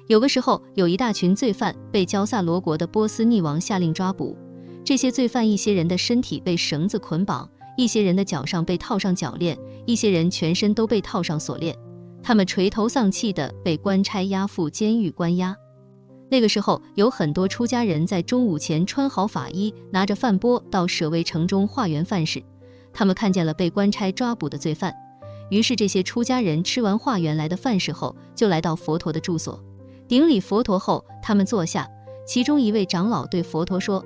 有个时候，有一大群罪犯被焦萨罗国的波斯匿王下令抓捕。这些罪犯，一些人的身体被绳子捆绑，一些人的脚上被套上脚链，一些人全身都被套上锁链。他们垂头丧气地被官差押赴监狱关押。那个时候，有很多出家人在中午前穿好法衣，拿着饭钵到舍卫城中化缘饭食。他们看见了被官差抓捕的罪犯，于是这些出家人吃完化缘来的饭食后，就来到佛陀的住所，顶礼佛陀后，他们坐下。其中一位长老对佛陀说：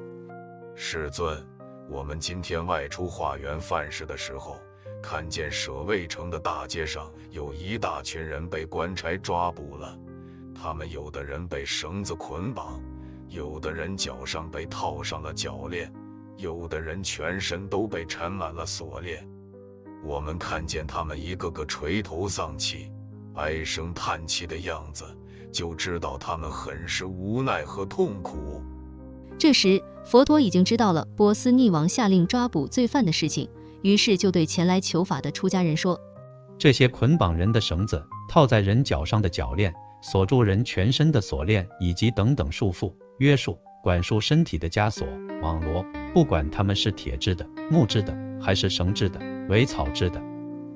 世尊，我们今天外出化缘饭食的时候，看见舍卫城的大街上有一大群人被官差抓捕了。他们有的人被绳子捆绑，有的人脚上被套上了脚链，有的人全身都被缠满了锁链。我们看见他们一个个垂头丧气，唉声叹气的样子，就知道他们很是无奈和痛苦。这时，佛陀已经知道了波斯匿王下令抓捕罪犯的事情，于是就对前来求法的出家人说：这些捆绑人的绳子，套在人脚上的脚链，锁住人全身的锁链，以及等等束缚、约束、管束身体的枷锁、网罗，不管它们是铁制的、木质的，还是绳制的、苇草制的，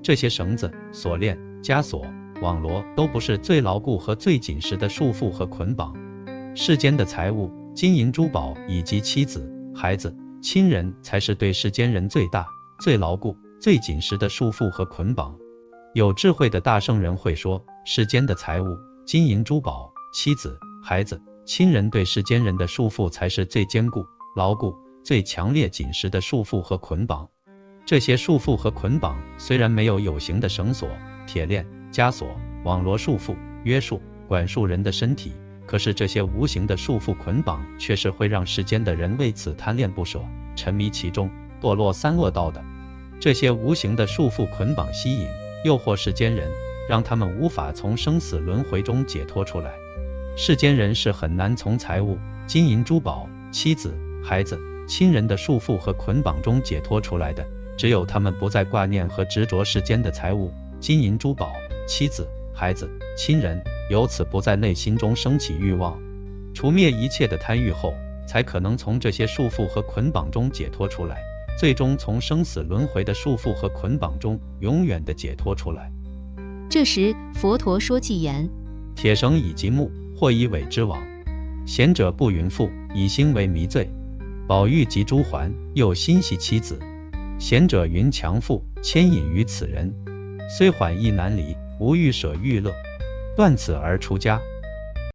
这些绳子、锁链、枷锁、网罗都不是最牢固和最紧实的束缚和捆绑。世间的财物、金银珠宝以及妻子、孩子、亲人，才是对世间人最大、最牢固、最紧实的束缚和捆绑。有智慧的大圣人会说，世间的财物、金银珠宝、妻子、孩子、亲人对世间人的束缚才是最坚固、牢固、最强烈紧实的束缚和捆绑。这些束缚和捆绑虽然没有有形的绳索、铁链、枷锁、网罗束缚、约束、管束人的身体，可是这些无形的束缚捆绑却是会让世间的人为此贪恋不舍，沉迷其中，堕落三恶道的。这些无形的束缚捆绑吸引、诱惑世间人，让他们无法从生死轮回中解脱出来。世间人是很难从财物、金银珠宝、妻子、孩子、亲人的束缚和捆绑中解脱出来的，只有他们不再挂念和执着世间的财物、金银珠宝、妻子、孩子、亲人，由此不在内心中升起欲望，除灭一切的贪欲后，才可能从这些束缚和捆绑中解脱出来，最终从生死轮回的束缚和捆绑中永远的解脱出来。这时，佛陀说偈言：铁绳以及木，或以苇之网，贤者不云覆，以心为迷罪。宝玉及珠环，又心系妻子。贤者云强妇，牵引于此人。虽缓亦难离，无欲舍欲乐，断此而出家。